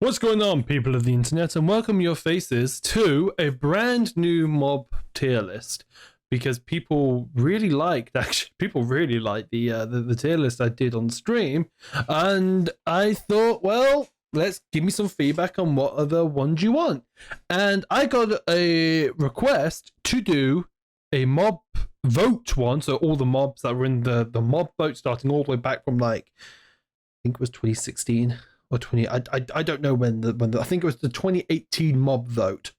What's going on, people of the internet, and welcome your faces to a brand new mob tier list, because people really liked the tier list I did on stream, and I thought, well, let's give me some feedback on what other ones you want. And I got a request to do a mob vote one, so all the mobs that were in the mob vote, starting all the way back from, like, I think it was 2016 or 20. I don't know when I think it was the 2018 mob vote,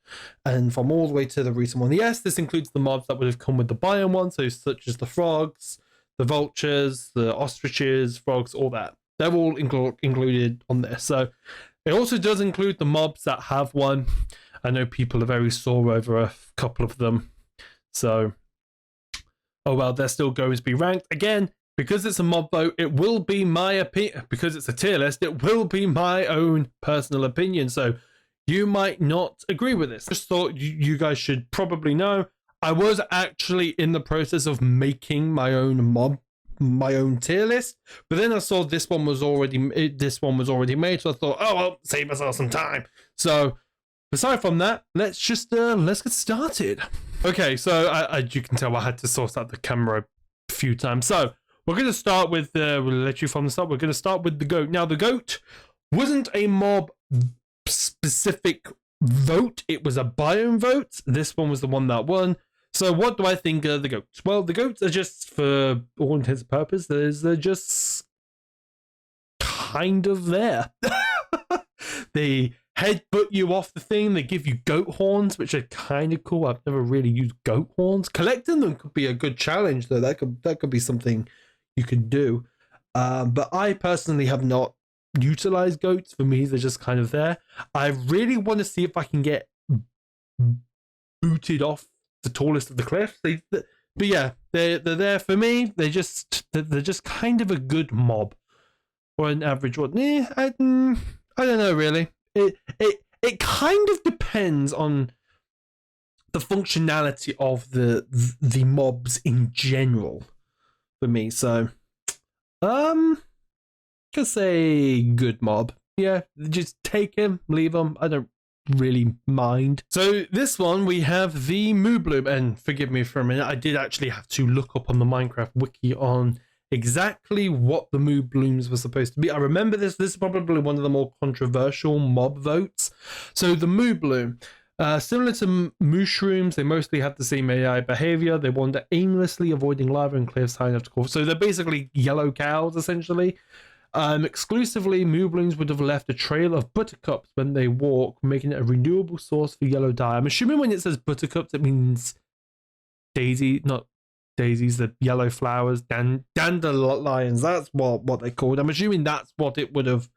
and from all the way to the recent one. Yes, this includes the mobs that would have come with the biome one, so such as the frogs, the vultures, the ostriches, frogs, all that. They're all included on this. So it also does include the mobs that have won. I know people are very sore over a couple of them. So, oh well, they're still going to be ranked. Again, because it's a mob vote, it will be my opinion. Because it's a tier list, it will be my own personal opinion. So you might not agree with this. Just thought you guys should probably know I was actually in the process of making my own tier list, but then I saw this one was already made, so I thought, oh well, save myself some time. So aside from that, let's get started. Okay, so you can tell I had to sort out the camera a few times. So we're going to start with, we'll let you from the start. We're going to start with the goat. Now, the goat wasn't a mob specific vote. It was a biome vote. This one was the one that won. So what do I think of the goats? Well, the goats are just, for all intents and purposes, they're just kind of there. They headbutt you off the thing. They give you goat horns, which are kind of cool. I've never really used goat horns. Collecting them could be a good challenge, though. That could be something you could do. But I personally have not utilized goats. For me, they're just kind of there. I really want to see if I can get booted off the tallest of the cliffs. But yeah, they're there for me. They're just kind of a good mob, or an average one. I don't know really. It kind of depends on the functionality of the mobs in general for me. So could say good mob. Yeah, just take him, leave him. I don't really mind. So this one, we have the Moobloom, and forgive me for a minute, I did actually have to look up on the Minecraft wiki on exactly what the Moobblooms were supposed to be. I remember this is probably one of the more controversial mob votes. So the Moobloom, similar to mushrooms, they mostly have the same AI behavior. They wander aimlessly, avoiding lava and cliffs high enough to call. So they're basically yellow cows, essentially. Exclusively, Moobblooms would have left a trail of buttercups when they walk, making it a renewable source for yellow dye. I'm assuming when it says buttercups, it means not daisies, the yellow flowers, dandelions. That's what they're called. I'm assuming that's what it would have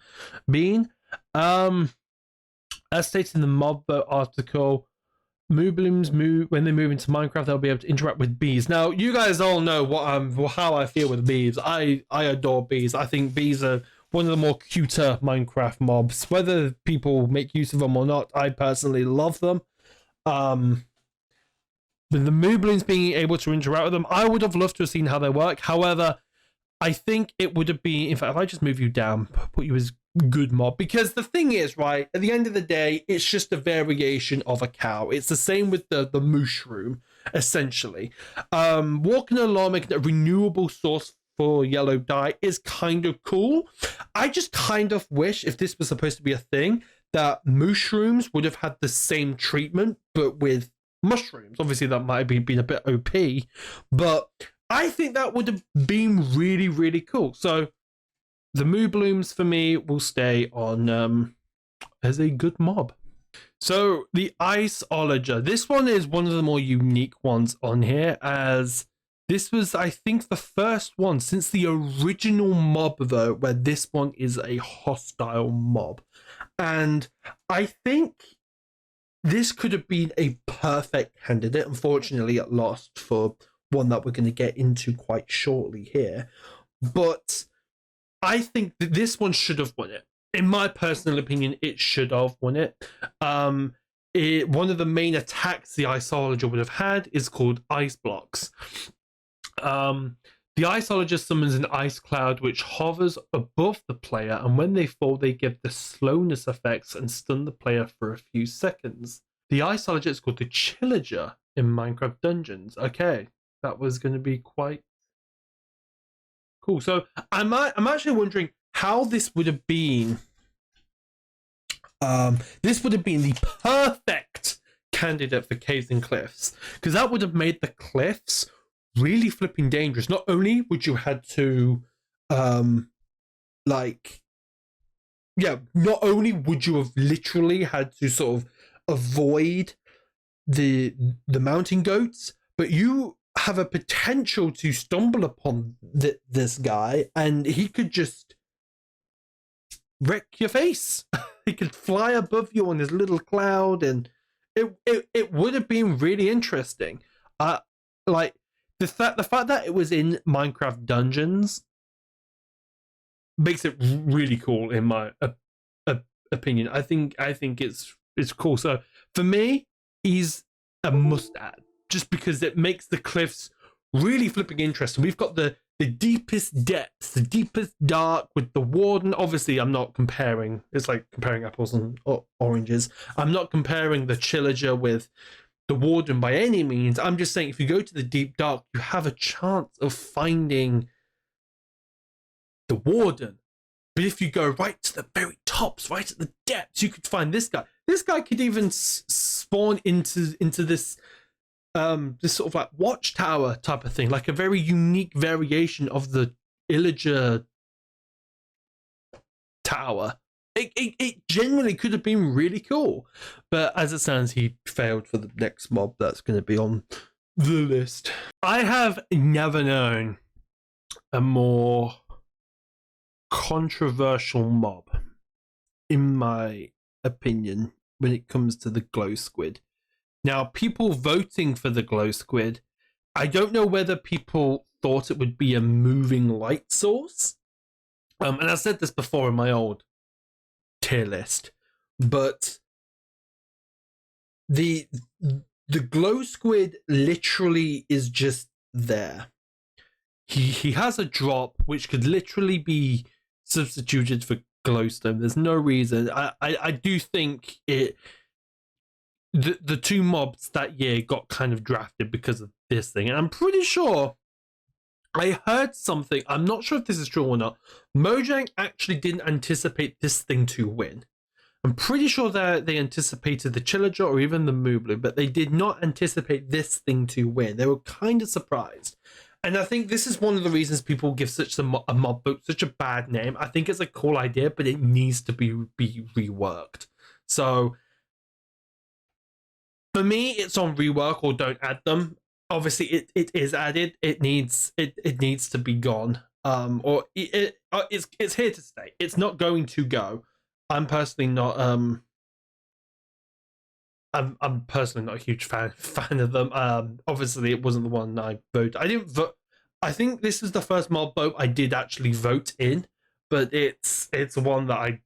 been. As stated in the mob article, Moobblooms when they move into Minecraft, they'll be able to interact with bees. Now, you guys all know how I feel with bees. I adore bees. I think bees are one of the more cuter Minecraft mobs. Whether people make use of them or not, I personally love them. With the Moobblooms being able to interact with them, I would have loved to have seen how they work. However, I think it would have been, in fact, if I just move you down, put you as good mob, because the thing is, right, at the end of the day, it's just a variation of a cow. It's the same with the mushroom, essentially. Walking along, making a renewable source for yellow dye is kind of cool. I just kind of wish, if this was supposed to be a thing, that mushrooms would have had the same treatment, but with mushrooms. Obviously, that might have been a bit OP, but I think that would have been really, really cool. So the Moobblooms for me will stay on as a good mob. So the Iceologer. This one is one of the more unique ones on here, as this was, I think, the first one since the original mob vote where this one is a hostile mob. And I think this could have been a perfect candidate. Unfortunately, it lost for one that we're going to get into quite shortly here. But I think that this one should have won it. In my personal opinion, it should have won it. One of the main attacks the Iceologer would have had is called ice blocks. The iceologist summons an ice cloud which hovers above the player, and when they fall, they give the slowness effects and stun the player for a few seconds. The iceologist is called the Chillager in Minecraft Dungeons. Okay, that was going to be quite cool. So I'm actually wondering how this would have been. This would have been the perfect candidate for caves and cliffs, because that would have made the cliffs really flipping dangerous. Not only would you had to not only would you have literally had to sort of avoid the mountain goats, but you have a potential to stumble upon this guy and he could just wreck your face. He could fly above you on his little cloud, and it would have been really interesting. Like the fact that it was in Minecraft Dungeons makes it really cool in my opinion. I think it's cool. So for me, he's a must add just because it makes the cliffs really flipping interesting. We've got the deepest depths, the deepest dark with the warden. Obviously, I'm not comparing. It's like comparing apples and oranges. I'm not comparing the Chillager with the warden by any means. I'm just saying if you go to the deep dark, you have a chance of finding the warden. But if you go right to the very tops, right at the depths, you could find this guy. This guy could even spawn into this this sort of like watchtower type of thing, like a very unique variation of the Illager tower. It genuinely could have been really cool, but as it stands, he failed for the next mob that's going to be on the list. I have never known a more controversial mob, in my opinion, when it comes to the glow squid. Now, people voting for the glow squid, I don't know whether people thought it would be a moving light source. And I said this before in my old tier list, but the glow squid literally is just there. He has a drop which could literally be substituted for glowstone. There's no reason. I do think it. The two mobs that year got kind of drafted because of this thing, and I'm pretty sure I heard something. I'm not sure if this is true or not. Mojang actually didn't anticipate this thing to win. I'm pretty sure that they anticipated the Chillager or even the Mooblu, but they did not anticipate this thing to win. They were kind of surprised. And I think this is one of the reasons people give such a mob book such a bad name. I think it's a cool idea, but it needs to be reworked. So for me, it's on rework or don't add them. Obviously, it is added. It needs to be gone. Or it's here to stay. It's not going to go. I'm personally not. I'm personally not a huge fan of them. Obviously, it wasn't the one I voted. I didn't vote. I think this is the first mob vote I did actually vote in, but it's one that I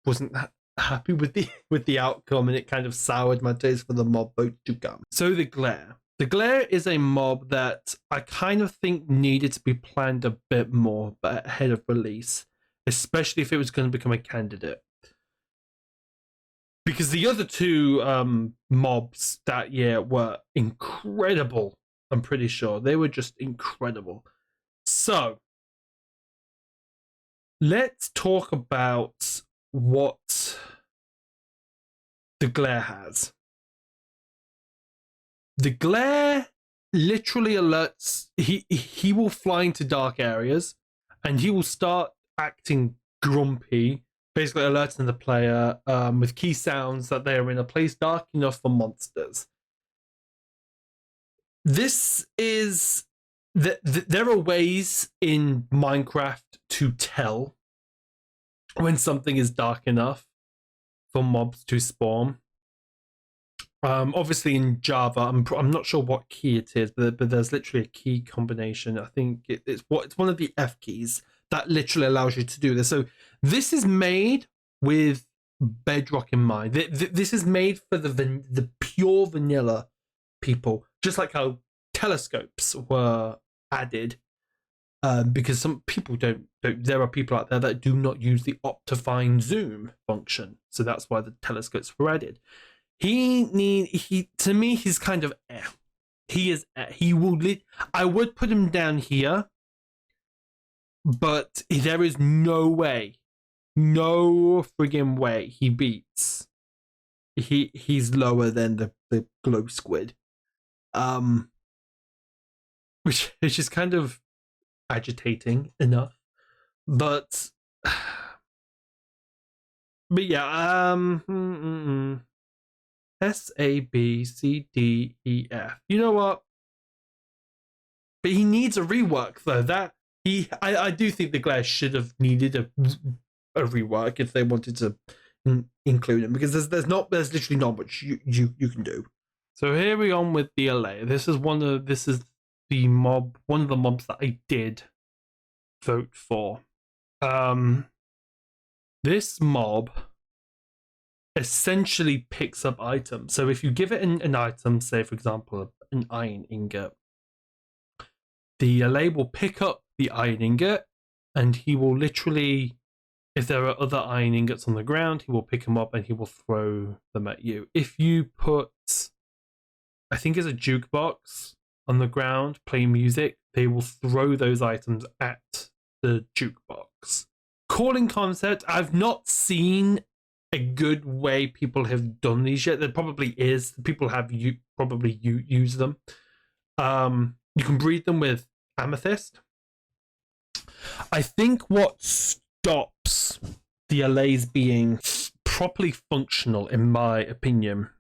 wasn't happy with the outcome, and it kind of soured my taste for the mob vote to come. So the glare. The glare is a mob that I kind of think needed to be planned a bit more, but ahead of release, especially if it was going to become a candidate. Because the other two mobs that year were incredible. I'm pretty sure they were just incredible. So let's talk about what the glare has. The glare literally alerts. He will fly into dark areas, and he will start acting grumpy, basically alerting the player with key sounds that they are in a place dark enough for monsters. This is there are ways in Minecraft to tell when something is dark enough for mobs to spawn. Obviously in Java, I'm not sure what key it is, but there's literally a key combination. I think it's one of the F keys that literally allows you to do this. So this is made with Bedrock in mind. This is made for the pure vanilla people, just like how telescopes were added because some people don't. There are people out there that do not use the optifine zoom function, so that's why the telescopes were added. To me, he's kind of he is he will. I would put him down here, but there is no way, no friggin' way he beats. He's lower than the glow squid, which is just kind of agitating enough, but yeah, S A B C D E F. You know what? But he needs a rework though. I do think the glare should have needed a rework if they wanted to include him, because there's literally not much you can do. So here we on with the LA. This is one of the mobs that I did vote for. This mob essentially picks up items. So if you give it an item, say for example an iron ingot, the LA will pick up the iron ingot, and he will literally, if there are other iron ingots on the ground, he will pick them up and he will throw them at you. If you put, I think it's a jukebox on the ground playing music, they will throw those items at the jukebox. Calling concept, I've not seen a good way people have done these yet. There probably is. People have probably use them. You can breed them with amethyst. I think what stops the allays being properly functional, in my opinion,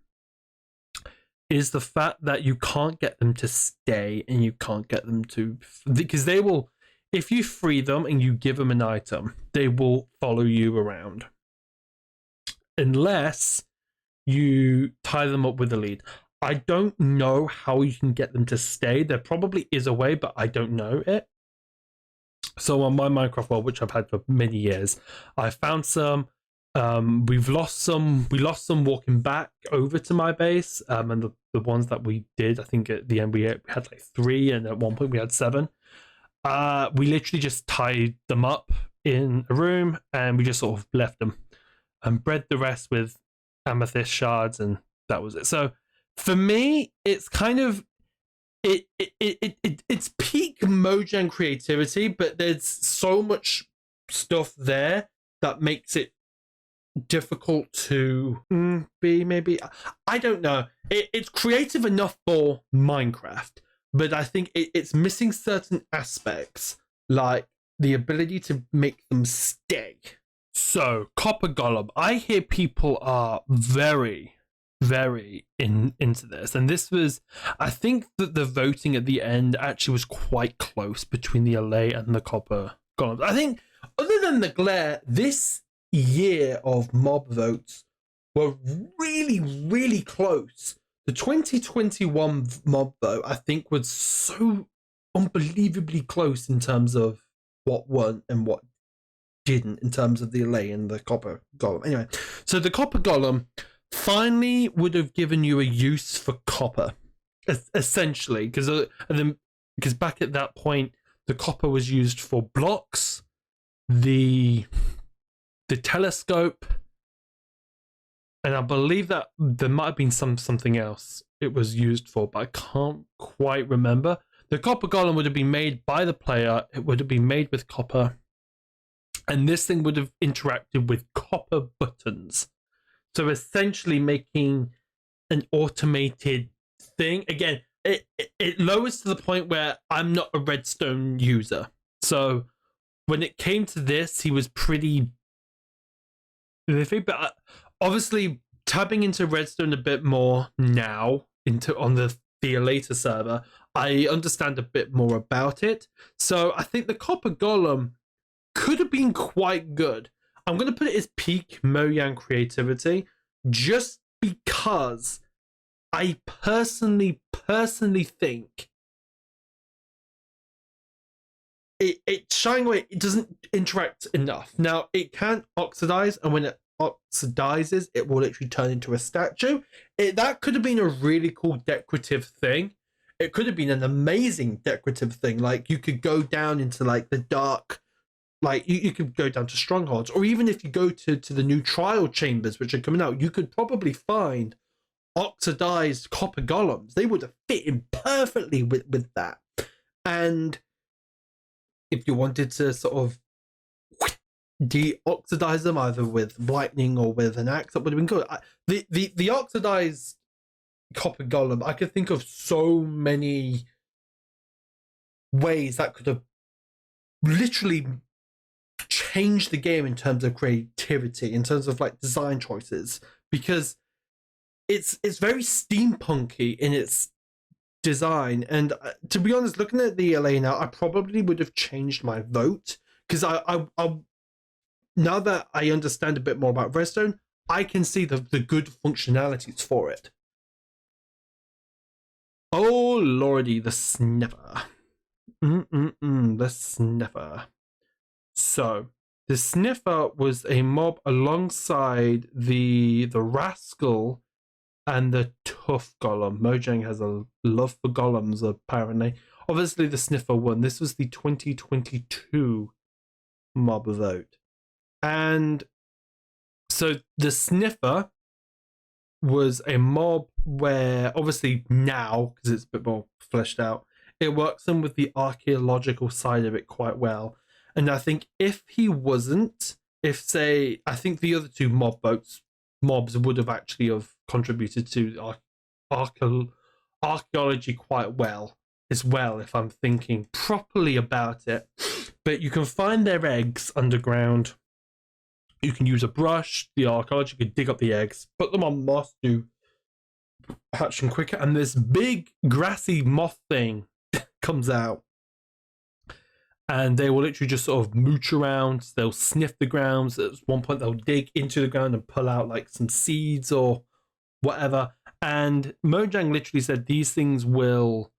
is the fact that you can't get them to stay, and you can't get them to, because they will, if you free them and you give them an item, they will follow you around unless you tie them up with a lead. I don't know how you can get them to stay. There probably is a way, but I don't know it. So on my Minecraft world, which I've had for many years, I found some. We've lost some. We lost some walking back over to my base. And the ones that we did, I think at the end we had like 3, and at one point we had 7. We literally just tied them up in a room, and we just sort of left them and bred the rest with amethyst shards, and that was it. So for me, it's kind of it's peak Mojang creativity, but there's so much stuff there that makes it difficult to be, maybe. I don't know. It's creative enough for Minecraft, but I think it's missing certain aspects, like the ability to make them stay. So, Copper Golem. I hear people are very, very into this. And this was, I think that the voting at the end actually was quite close between the LA and the Copper Golem. I think, other than the glare, this year of mob votes were really, really close. The 2021 mob vote, I think, was so unbelievably close in terms of what won and what didn't, in terms of the LA and the Copper Golem. Anyway, so the Copper Golem finally would have given you a use for copper, essentially, because back at that point, the copper was used for blocks, the telescope, and I believe that there might have been something else it was used for, but I can't quite remember. The Copper Golem would have been made by the player. It would have been made with copper, and this thing would have interacted with copper buttons. So essentially making an automated thing. Again, it lowers to the point where I'm not a redstone user. So when it came to this, he was pretty iffy, but obviously tapping into redstone a bit more now on the later server, I understand a bit more about it. So I think the Copper Golem could have been quite good. I'm going to put it as peak Mojang creativity, just because I personally think it shying away. It doesn't interact enough. Now, it can oxidize, and when it oxidizes, it will literally turn into a statue. That could have been a really cool decorative thing. it could have been an amazing decorative thing. Like you could go down into like the dark, like you could go down to strongholds, or even if you go to the new trial chambers which are coming out, you could probably find oxidized copper golems. They would have fit in perfectly with that. And if you wanted to sort of de-oxidize them either with lightning or with an axe, that would have been good. The oxidized copper golem, I could think of so many ways that could have literally changed the game in terms of creativity, in terms of like design choices, because it's very steampunky in its design. And to be honest, looking at the LA now, I probably would have changed my vote, because I now that I understand a bit more about Redstone, I can see the good functionalities for it. Oh lordy, the sniffer. The sniffer. So the sniffer was a mob alongside the rascal and the tough golem. Mojang has a love for golems, apparently. Obviously, the sniffer won. This was the 2022 mob vote. And so the sniffer was a mob where, obviously now, because it's a bit more fleshed out, it works in with the archaeological side of it quite well. And I think if he wasn't, if say, I think the other two mobs would have actually have contributed to archaeology quite well as well, if I'm thinking properly about it. But you can find their eggs underground. You can use a brush, the archaeology could dig up the eggs, put them on moss to hatch them quicker, and this big grassy moth thing comes out. And they will literally just sort of mooch around. They'll sniff the ground. At one point, they'll dig into the ground and pull out like some seeds or whatever. And Mojang literally said these things will.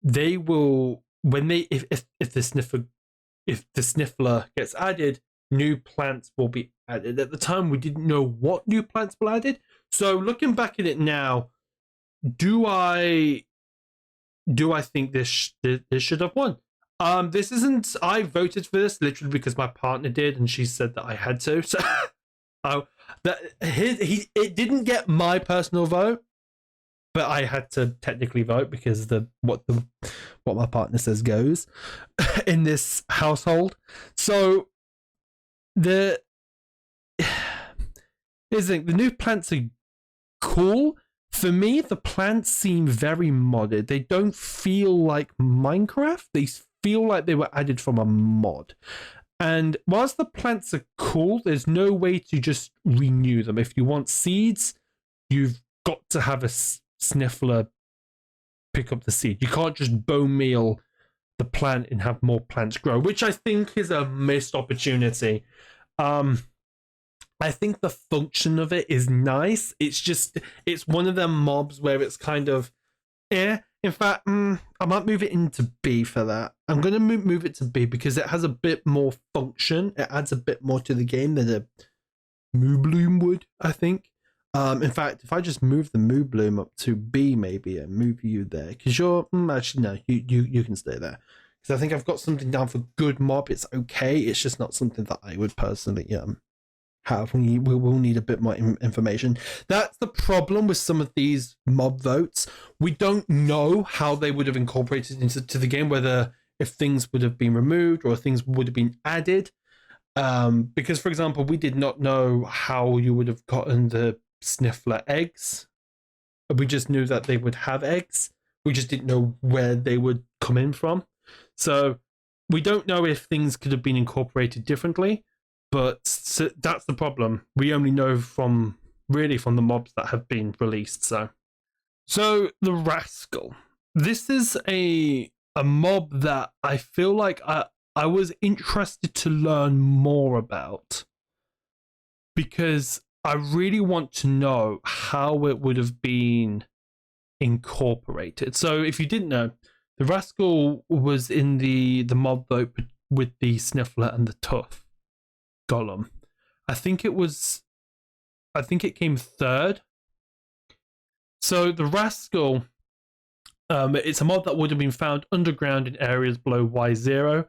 They will, when they if the sniffler gets added, new plants will be added. At the time, we didn't know what new plants were added. So looking back at it now, do I think this should have won? This isn't. I voted for this literally because my partner did, and she said that I had to. So, it didn't get my personal vote, but I had to technically vote because what my partner says goes in this household. So here's the thing: the new plants are cool. For me, the plants seem very modded. They don't feel like Minecraft. They feel like they were added from a mod. And whilst the plants are cool, there's no way to just renew them. If you want seeds, you've got to have a sniffler pick up the seed. You can't just bone meal the plant and have more plants grow, which I think is a missed opportunity. I think the function of it is nice. It's one of them mobs where it's kind of, In fact, I might move it into B for that. I'm going to move it to B because it has a bit more function. It adds a bit more to the game than a Moo Bloom would, I think. In fact, if I just move the Moo Bloom up to B maybe and move you there, because you're, actually no, you can stay there. Because I think I've got something down for good mob. It's okay. It's just not something that I would personally have. We will need a bit more information. That's the problem with some of these mob votes. We don't know how they would have incorporated into the game, whether if things would have been removed or things would have been added. Because, for example, we did not know how you would have gotten the sniffler eggs. We just knew that they would have eggs. We just didn't know where they would come in from. So we don't know if things could have been incorporated differently. But that's the problem. We only know from the mobs that have been released. So the Rascal. This is a mob that I feel like I was interested to learn more about, because I really want to know how it would have been incorporated. So if you didn't know, the Rascal was in the mob vote with the Sniffler and the Tough Golem. I think it came third. So the Rascal It's a mob that would have been found underground in areas below Y0.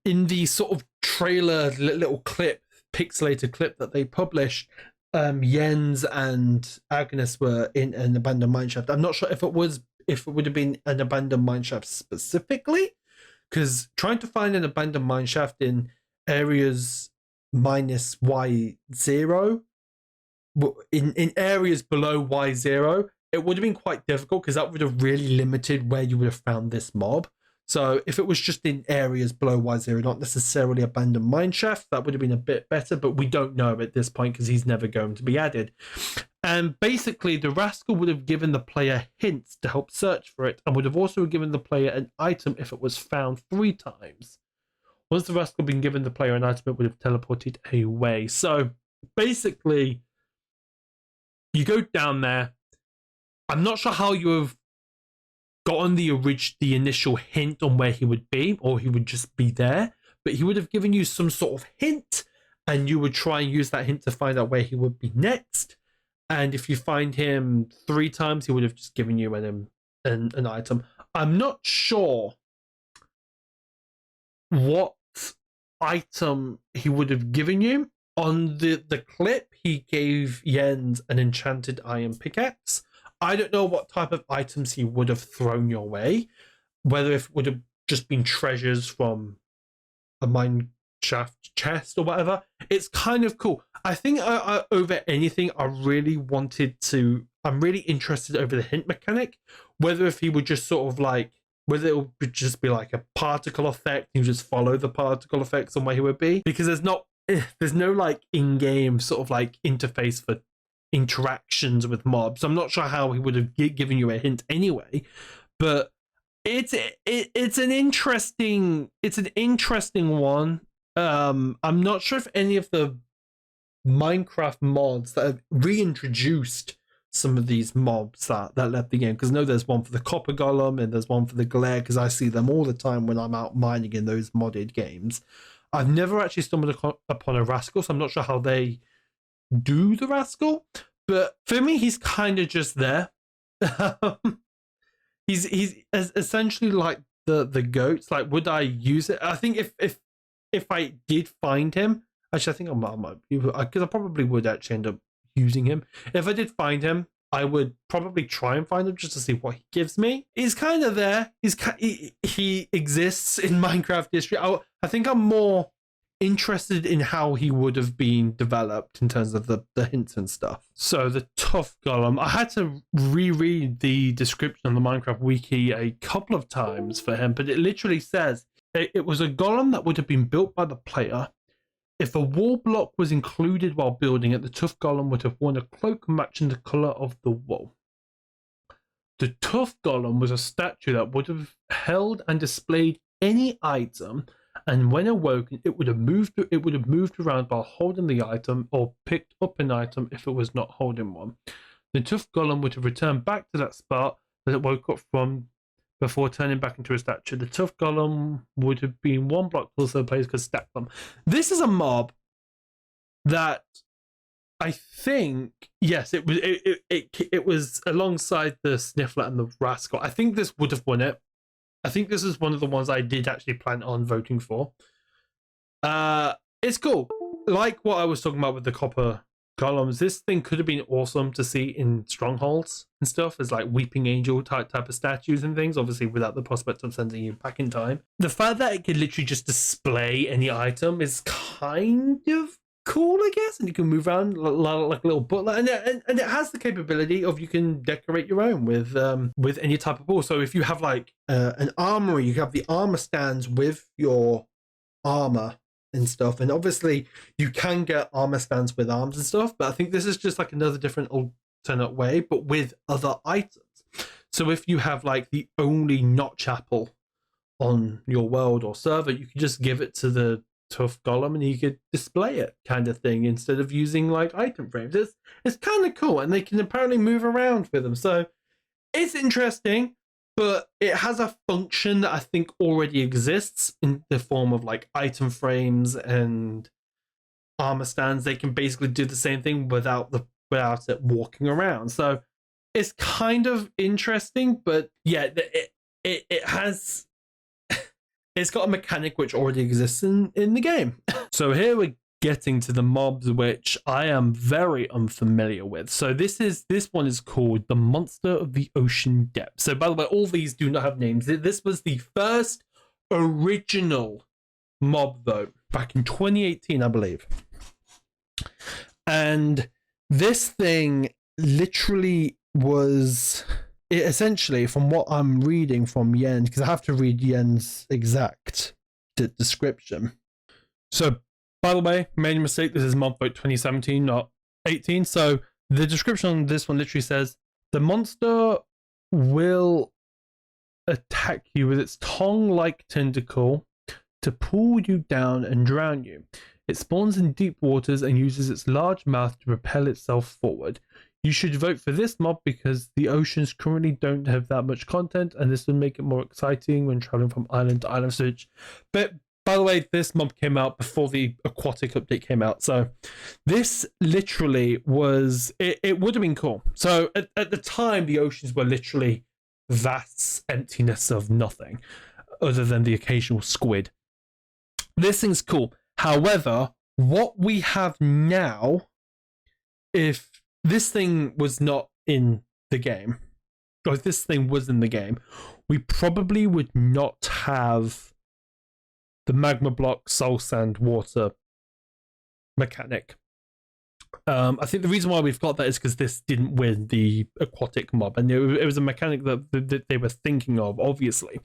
In the sort of trailer little clip, pixelated clip that they published, Jens and Agnes were in an abandoned mineshaft. I'm not sure if it would have been an abandoned mineshaft specifically, because trying to find an abandoned mineshaft in areas minus Y0, in areas below Y0, it would have been quite difficult because that would have really limited where you would have found this mob. So if it was just in areas below Y0, not necessarily abandoned mineshaft, that would have been a bit better, but we don't know at this point because he's never going to be added. And basically, the rascal would have given the player hints to help search for it, and would have also given the player an item if it was found 3 times. Once the rascal had been given the player an item, it would have teleported away. So basically, you go down there. I'm not sure how you have gotten the initial hint on where he would be, or he would just be there, but he would have given you some sort of hint, and you would try and use that hint to find out where he would be next. And if you find him 3 times, he would have just given you an item. I'm not sure what item he would have given you. On the clip, he gave Jens an enchanted iron pickaxe. I don't know what type of items he would have thrown your way, whether it would have just been treasures from a mineshaft chest or whatever. It's kind of cool. I think over anything, I'm really interested over the hint mechanic, whether if he would just sort of like, whether it would just be like a particle effect, you just follow the particle effects on where he would be, because there's no like in-game sort of like interface for interactions with mobs. I'm not sure how he would have given you a hint anyway, but it's an interesting one. I'm not sure if any of the Minecraft mods that have reintroduced some of these mobs that left the game, because I know there's one for the copper golem and there's one for the glare, because I see them all the time when I'm out mining in those modded games. I've never actually stumbled upon a rascal, so I'm not sure how they do the rascal, but for me, he's kind of just there. he's essentially like the goats. Like, would I use it? I think if I did find him, actually, I think I might, because I probably would actually end up using him. If I did find him, I would probably try and find him just to see what he gives me. He's kind of there. He exists in Minecraft history. I think I'm more interested in how he would have been developed in terms of the hints and stuff. So the tough golem, I had to reread the description on the Minecraft wiki a couple of times for him, but it literally says it was a golem that would have been built by the player. If a wall block was included while building it, the tough golem would have worn a cloak matching the color of the wall. The tough golem was a statue that would have held and displayed any item, and when awoken, it would have moved around while holding the item, or picked up an item if it was not holding one. The tough golem would have returned back to that spot that it woke up from before turning back into a statue. The tough golem would have been 1 block closer to the players could stack them. This is a mob that I think, yes, it was alongside the Sniffler and the Rascal. I think this would have won it. I think this is one of the ones I did actually plan on voting for. It's cool. Like what I was talking about with the copper golems, this thing could have been awesome to see in strongholds and stuff, as like weeping angel type of statues and things, obviously without the prospect of sending you back in time. The fact that it could literally just display any item is kind of cool, I guess, and you can move around like a little butler, and it has the capability of you can decorate your own with any type of ball. So if you have like an armory, you have the armor stands with your armor and stuff, and obviously you can get armor stands with arms and stuff, but I think this is just like another different alternate way, but with other items. So if you have like the only notch apple on your world or server, you can just give it to the tough golem and he could display it, kind of thing, instead of using like item frames. It's kind of cool, and they can apparently move around with them, so it's interesting. But it has a function that I think already exists in the form of like item frames and armor stands. They can basically do the same thing without it walking around. So it's kind of interesting, but yeah, it has it's got a mechanic which already exists in the game. So here we're getting to the mobs which I am very unfamiliar with. So this one is called the Monster of the Ocean Depths. So by the way, all these do not have names. This was the first original mob though, back in 2018, I believe. And this thing literally was essentially, from what I'm reading from Yen, because I have to read Yen's exact description. So, by the way, made a mistake. This is mob vote 2017, not 18. So the description on this one literally says the monster will attack you with its tongue-like tentacle to pull you down and drown you. It spawns in deep waters and uses its large mouth to propel itself forward. You should vote for this mob because the oceans currently don't have that much content, and this would make it more exciting when traveling from island to island. But by the way, this mob came out before the aquatic update came out, so this literally was it would have been cool. So at the time, the oceans were literally vast emptiness of nothing other than the occasional squid. This thing's cool. However, what we have now, if this thing was not in the game, or if this thing was in the game, we probably would not have the magma block, soul sand, water mechanic. I think the reason why we've got that is because this didn't win the aquatic mob, and it was a mechanic that they were thinking of, obviously.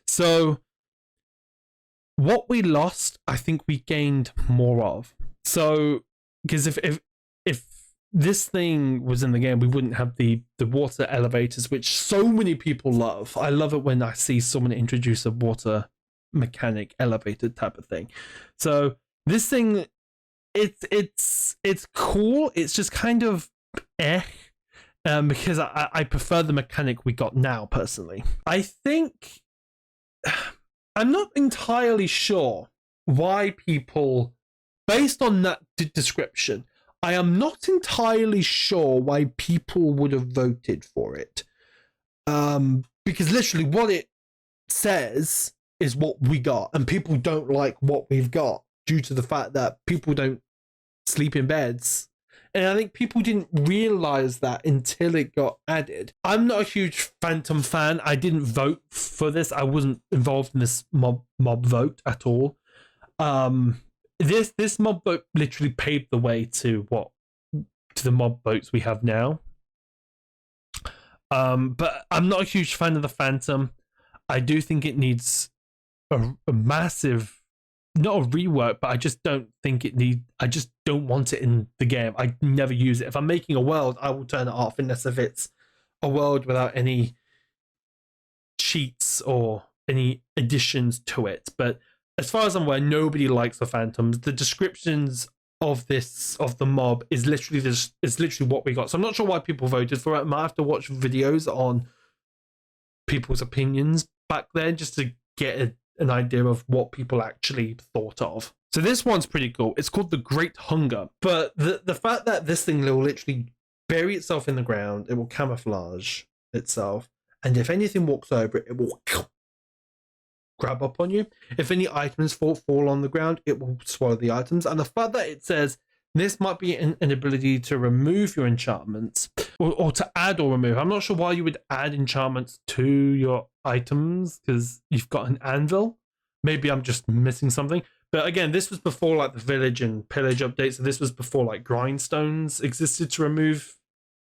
So what we lost, I think we gained more of. So because if this thing was in the game, we wouldn't have the water elevators, which so many people love. I love it when I see someone introduce a water mechanic elevator type of thing. So this thing, it's cool. It's just kind of because I prefer the mechanic we got now personally. I think I'm not entirely sure why people, based on that description, I am not entirely sure why people would have voted for it. Because literally what it says is what we got, and people don't like what we've got due to the fact that people don't sleep in beds. And I think people didn't realize that until it got added. I'm not a huge Phantom fan. I didn't vote for this. I wasn't involved in this mob vote at all. This mob vote literally paved the way to the mob votes we have now. But I'm not a huge fan of the Phantom. I do think it needs a massive, not a rework, but I just don't think I just don't want it in the game. I never use it. If I'm making a world, I will turn it off unless if it's a world without any cheats or any additions to it. But as far as I'm aware, nobody likes the Phantoms. The descriptions of the mob is literally what we got. So I'm not sure why people voted for it. I might have to watch videos on people's opinions back then just to get an idea of what people actually thought of. So this one's pretty cool. It's called the Great Hunger. But the fact that this thing will literally bury itself in the ground, it will camouflage itself, and if anything walks over it, it will grab up on you. If any items fall on the ground, it will swallow the items. And the fact that it says this might be an ability to remove your enchantments or to add or remove. I'm not sure why you would add enchantments to your items because you've got an anvil. Maybe I'm just missing something. But again, this was before like the village and pillage updates. So this was before like grindstones existed to remove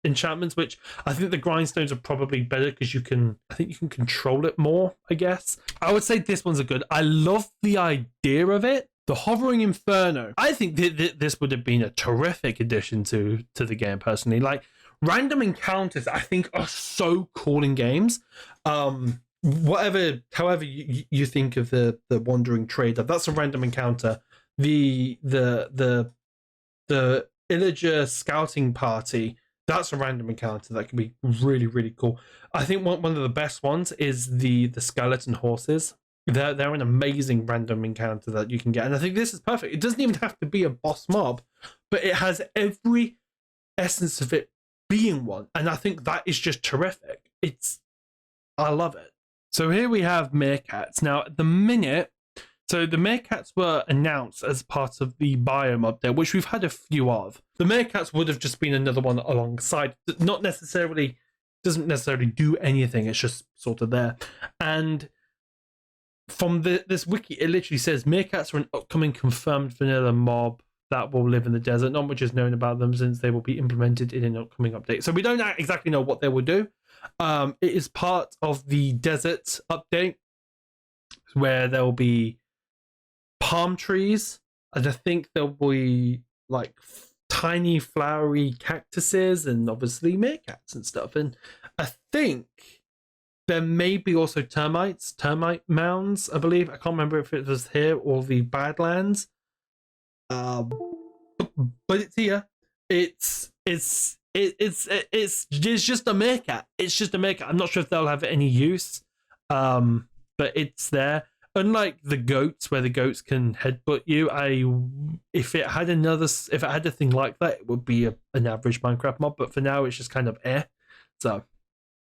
enchantments, which I think the grindstones are probably better because I think you can control it more, I guess. I would say this one's a good. I love the idea of it. The Hovering Inferno. I think this would have been a terrific addition to the game personally. Like random encounters, I think are so cool in games. However you think of the Wandering Trader, that's a random encounter. The Illager Scouting Party, that's a random encounter that can be really, really cool. I think one of the best ones is the Skeleton Horses. They're an amazing random encounter that you can get. And I think this is perfect. It doesn't even have to be a boss mob, but it has every essence of it being one, and I think that is just terrific. I love it. So here we have meerkats. Now, at the minute, so the meerkats were announced as part of the biome update, which we've had a few of. The meerkats would have just been another one alongside. Doesn't necessarily do anything. It's just sort of there. And from this wiki, it literally says meerkats are an upcoming confirmed vanilla mob that will live in the desert. Not much is known about them since they will be implemented in an upcoming update. So we don't exactly know what they will do. It is part of the desert update where there will be palm trees, and I think there'll be like tiny flowery cactuses and obviously meerkats and stuff. And I think there may be also termite mounds, I believe. I can't remember if it was here or the Badlands. But it's here. It's just a meerkat. It's just a meerkat. I'm not sure if they'll have any use. But it's there. Unlike the goats, where the goats can headbutt you, if it had a thing like that, it would be an average Minecraft mob. But for now, it's just kind of So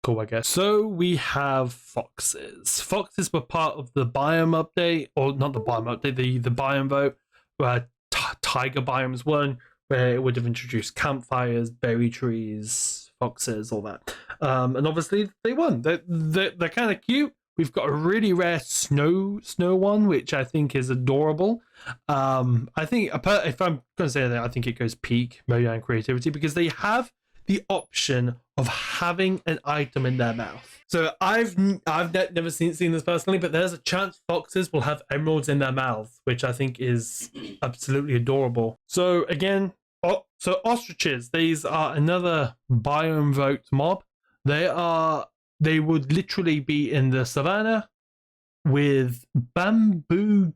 cool, I guess. So we have foxes. Foxes were part of the biome update, or not the biome update, the biome vote, where tiger biomes won, where it would have introduced campfires, berry trees, foxes, all that. And obviously they won. They're kind of cute. We've got a really rare snow one, which I think is adorable. I think if I'm going to say that, I think it goes peak Mojang creativity, because they have the option of having an item in their mouth. So I've never seen this personally, but there's a chance foxes will have emeralds in their mouths, which I think is absolutely adorable. So again, so ostriches, these are another biome vote mob. They would literally be in the savannah with bamboo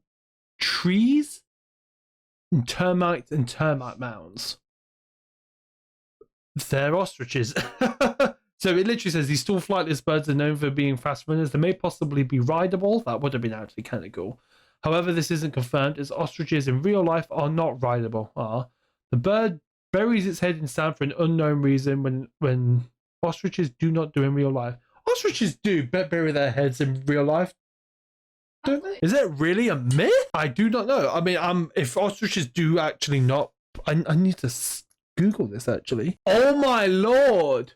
trees and termite mounds. They're ostriches. So it literally says these tall flightless birds are known for being fast runners. They may possibly be rideable. That would have been actually kind of cool. However, this isn't confirmed, as ostriches in real life are not rideable. The bird buries its head in sand for an unknown reason when ostriches do not do in real life. Ostriches do bury their heads in real life. Is that really a myth? I do not know. I mean, if ostriches do actually not... I need to Google this, actually. Oh my lord!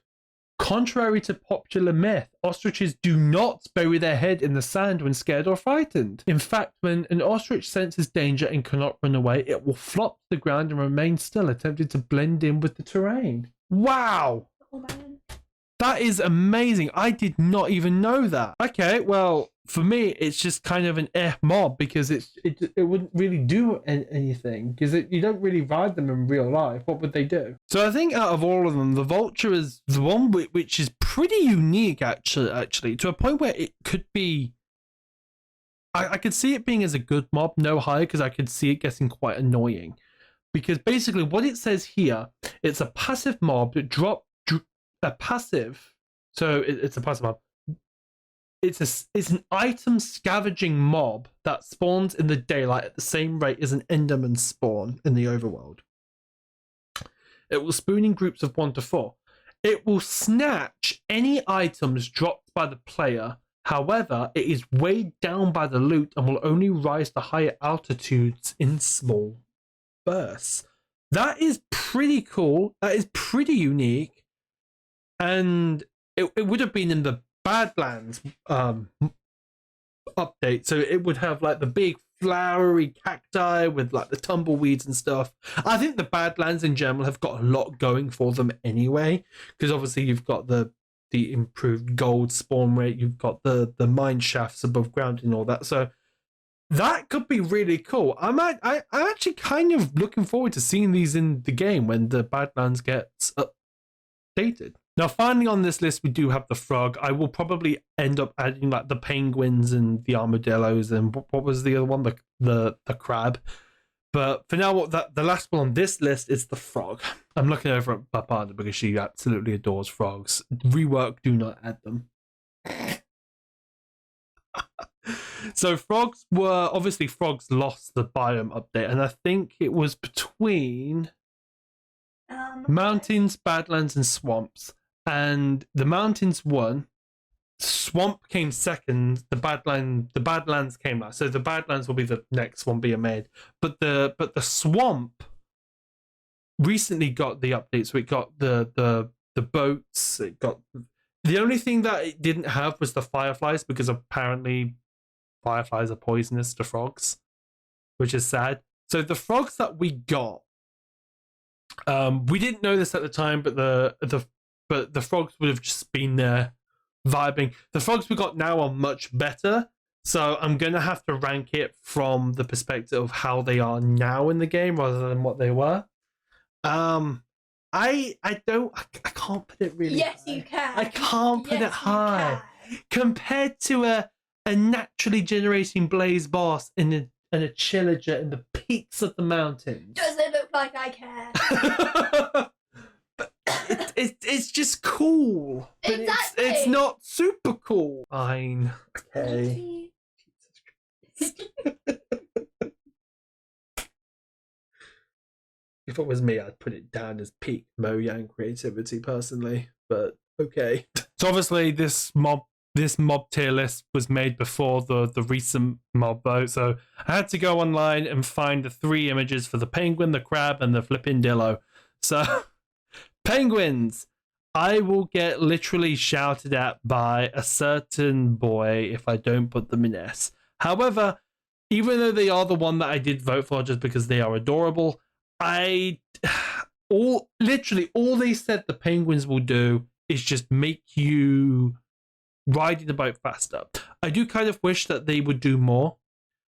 Contrary to popular myth, ostriches do not bury their head in the sand when scared or frightened. In fact, when an ostrich senses danger and cannot run away, it will flop to the ground and remain still, attempting to blend in with the terrain. Wow! Oh, man. That is amazing. I did not even know that. Okay, well, for me, it's just kind of an mob, because it wouldn't really do anything, because you don't really ride them in real life. What would they do? So I think out of all of them, the vulture is the one which is pretty unique, actually, to a point where it could be... I could see it being as a good mob, no higher, because I could see it getting quite annoying. Because basically what it says here, it's a passive mob that a passive, so it's a passive mob. It's an item scavenging mob that spawns in the daylight at the same rate as an enderman spawn in the overworld. It will spawn in groups of 1 to 4. It will snatch any items dropped by the player. However, it is weighed down by the loot and will only rise to higher altitudes in small bursts. That is pretty cool. That is pretty unique. And it would have been in the Badlands update, so it would have like the big flowery cacti with like the tumbleweeds and stuff. I think the Badlands in general have got a lot going for them anyway, because obviously you've got the improved gold spawn rate, you've got the mine shafts above ground and all that, so that could be really cool. I'm actually kind of looking forward to seeing these in the game when the Badlands gets updated. Now, finally on this list, we do have the frog. I will probably end up adding like the penguins and the armadillos and what was the other one? The crab. But for now, the last one on this list is the frog. I'm looking over at Papada because she absolutely adores frogs. Rework, do not add them. So frogs lost the biome update, and I think it was between... Mountains, Badlands, and Swamps. And the mountains won. Swamp came second. The Badlands came last. So the Badlands will be the next one being made. But the Swamp recently got the update. So it got the boats. It got the only thing that it didn't have was the fireflies, because apparently fireflies are poisonous to frogs, which is sad. So the frogs that we got, we didn't know this at the time, but the frogs would have just been there vibing. The frogs we got now are much better, so I'm gonna have to rank it from the perspective of how they are now in the game rather than what they were. I can't put it really Yes, high. you can. I can't put Yes, it high. you Compared to a naturally generating blaze boss in a chillager in the peaks of the mountains. Does it look like I care? It's just cool. But Exactly. it's not super cool. Fine. Okay. If it was me, I'd put it down as peak Mojang creativity personally, but okay. So obviously this mob tier list was made before the recent mob vote, so I had to go online and find the 3 images for the penguin, the crab, and the flipping dillo. So penguins, I will get literally shouted at by a certain boy if I don't put them in S. However, even though they are the one that I did vote for just because they are adorable, all they said the penguins will do is just make you riding the boat faster. I do kind of wish that they would do more.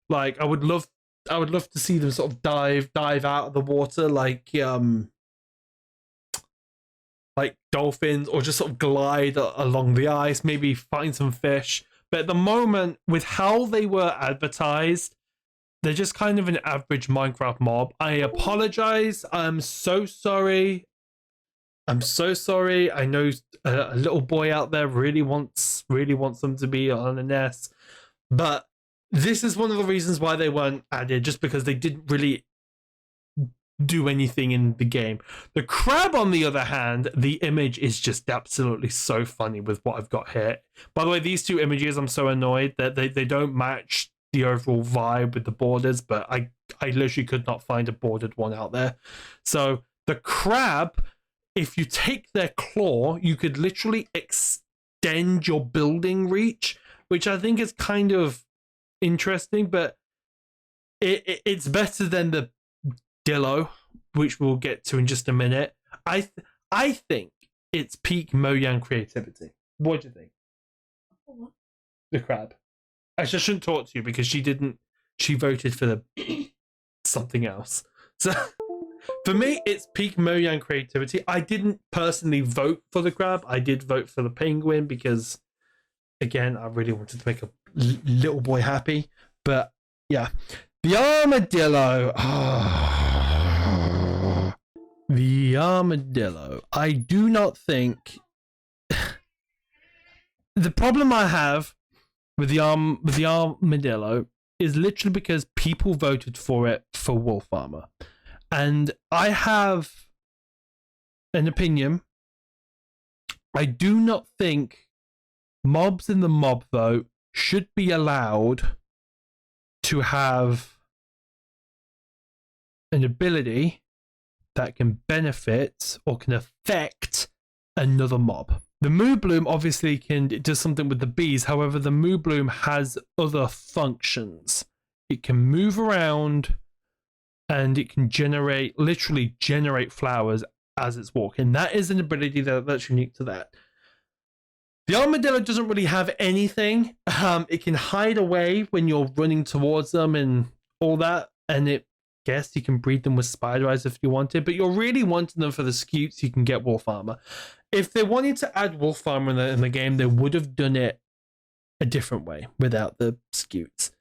Like I would love to see them sort of dive out of the water like dolphins, or just sort of glide along the ice, maybe find some fish. But at the moment, with how they were advertised, they're just kind of an average Minecraft mob. I apologize. I'm so sorry. I'm so sorry. I know a little boy out there really wants them to be on an S, but this is one of the reasons why they weren't added, just because they didn't really do anything in the game. The crab, on the other hand, the image is just absolutely so funny with what I've got here. By the way, these 2 images, I'm so annoyed that they don't match the overall vibe with the borders, but I literally could not find a bordered one out there. So the crab, if you take their claw, you could literally extend your building reach, which I think is kind of interesting, but it's better than the dillo, which we'll get to in just a minute. I think it's peak Mojang creativity. What do you think? What? The crab. Actually, I shouldn't talk to you because she voted for the something else. So for me, it's peak Mojang creativity. I didn't personally vote for the crab. I did vote for the penguin because, again, I really wanted to make a little boy happy. But yeah, the armadillo. The armadillo. I do not think the problem I have with the armadillo is literally because people voted for it for wolf armor, and I have an opinion. I do not think mobs in the mob vote should be allowed to have an ability that can benefit or can affect another mob. The Moo Bloom obviously it does something with the bees. However, the Moo Bloom has other functions. It can move around and it can literally generate flowers as it's walking. That is an ability that's unique to that. The armadillo doesn't really have anything. It can hide away when you're running towards them and all that. And guess you can breed them with spider eyes if you wanted, but you're really wanting them for the scutes. You can get wolf armor. If they wanted to add wolf armor in the game, they would have done it a different way without the scutes.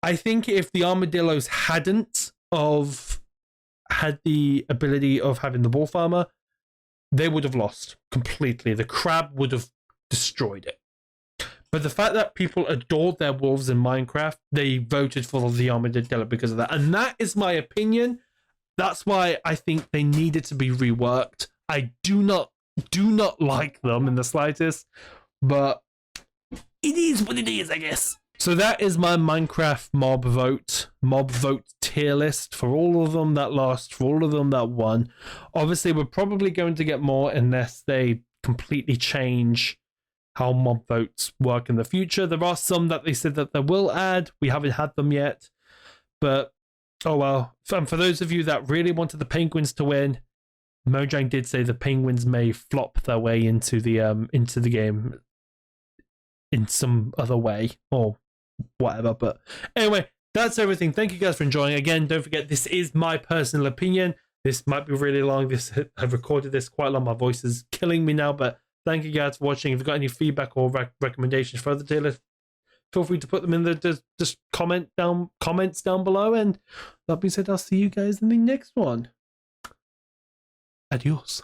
I think if the armadillos hadn't had the ability of having the wolf armor, they would have lost completely. The crab would have destroyed it. But the fact that people adored their wolves in Minecraft, they voted for the armadillo because of that. And that is my opinion. That's why I think they needed to be reworked. I do not like them in the slightest, but it is what it is, I guess. So that is my Minecraft mob vote tier list for all of them that lost, for all of them that won. Obviously, we're probably going to get more unless they completely change how mob votes work in the future. There are some that they said that they will add. We haven't had them yet, but oh well. And for those of you that really wanted the Penguins to win, Mojang did say the Penguins may flop their way into the game in some other way or whatever. But anyway, that's everything. Thank you guys for enjoying. Again, don't forget, this is my personal opinion. This might be really long. I've recorded this quite long. My voice is killing me now, but thank you guys for watching. If you've got any feedback or recommendations for the tier list, feel free to put them in the just comments down below. And that being said, I'll see you guys in the next one. Adios.